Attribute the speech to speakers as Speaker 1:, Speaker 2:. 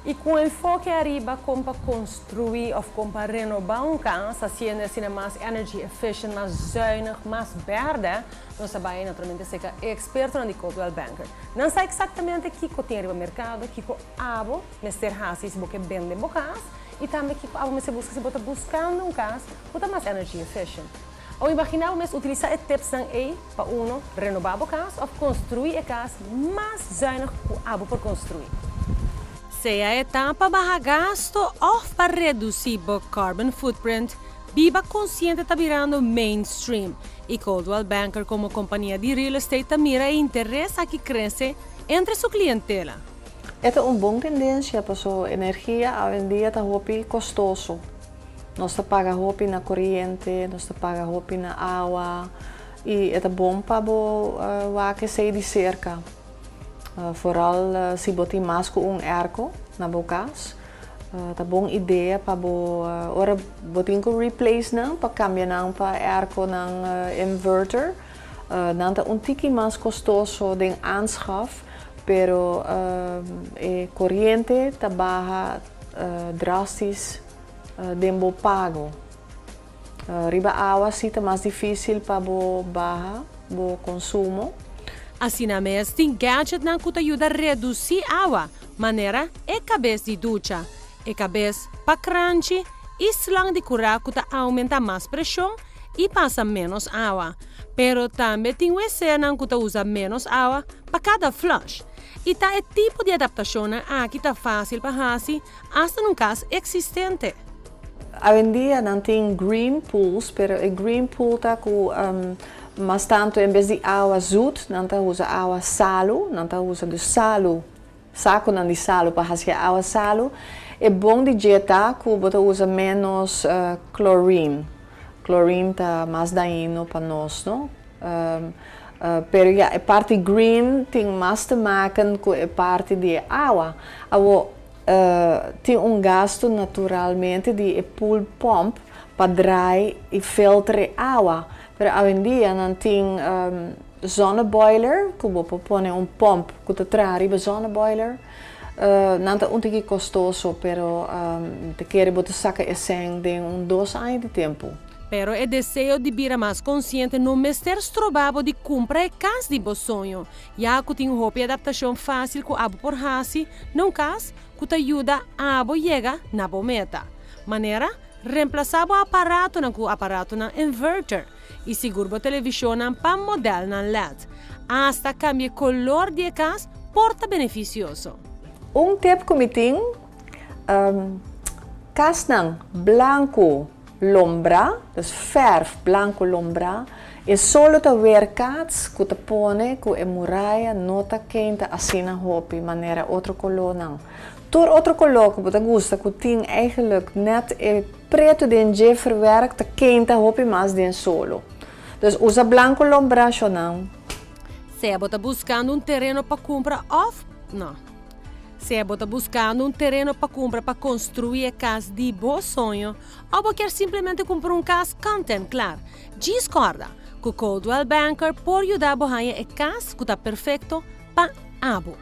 Speaker 1: E com enfoque arriba como para construir ou como para renovar casa, sendo assim mais energy efficient, mais zuinig, mais verde, nós trabalhamos naturalmente ser experto no Coldwell Banker. Não sei exatamente o que tem no mercado, o que abo, Mr. Hassi, se você vende em casa, e também o que abo se busca, se você buscando casa, que mais energy efficient. Ou imaginar mas utilizar tips aí para renovar a casa ou construir a casa mais zuinig que abo por construir. Se a etapa baja gasto ou para reduzir o carbon footprint, viva consciente está virando mainstream e Coldwell Banker como companhia de real estate mira interesse que cresce entre sua clientela.
Speaker 2: Esta é boa tendência para a energia, hoje em dia está muito custoso. Nós pagamos na corrente, nós pagamos na água e é bom para o que sai de cerca. Vooral se botar mais com arco na boca, tá bom ideia para ora botar replace não para cambiar não para arco não inverter, não tá tique mais custoso de aanschaf, pero corrente tá baixa drastisch dembo pago. Riba água sim tá mais difícil para baixa o consumo.
Speaker 1: Assim mesmo, tem gadget que ajuda a reduzir a água, maneira é cabeça de ducha, é cabeça para crunch e slang de curar que aumenta mais pressão e passa menos água. Pero também tem o cena que usa menos água para cada flush. E tá é tipo de adaptação que tá fácil para fazer, hasta num caso existente.
Speaker 2: Hoje em dia não tem green pools, pero o green pool tá com mas tanto em vez de água zoet, não usa água salo, não usa do salo, saco não de salo para fazer água salo. É bom de dieta que você usa menos chlorine. Chlorine tá mais dano para nós, não? Pero a parte green tem mais te maken com a parte de água. Tem gasto naturalmente de pool pump para dry e filtrar água. Pero hoje em dia não tem zonneboiler, que você põe pump que te traz para zonneboiler. Não é muito custoso, pero te quer você saca esse de 2 anos de tempo.
Speaker 1: Pero o desejo de vir mais consciente não me ser estrobado de comprar a casa de sonho. Já que tem uma adaptação fácil com abo por hasi, não caso que te ajuda a abo chegar na meta. Maneira, reemplaçar o aparato na inverter e seguro a televisão para modelo na LED. Hasta cambie color de casa porta beneficioso.
Speaker 2: Tip que eu tenho, casa branco lombra, dus verf branco lombra, e solo te werkats que te põe com a muralha nota quente assim na roupa, maneira outro color não. Door outro color que você gosta, que tem eigenlijk net preto de verwerkt, quente roupa mais de solo. Dus usa branco lombraço não.
Speaker 1: Se você está buscando terreno para comprar não. Se você está buscando terreno para comprar para construir a casa de bom sonho, ou você quer simplesmente comprar casa content, claro, discorda que o Coldwell Banker pode ajudar a a casa que está perfeito para abo.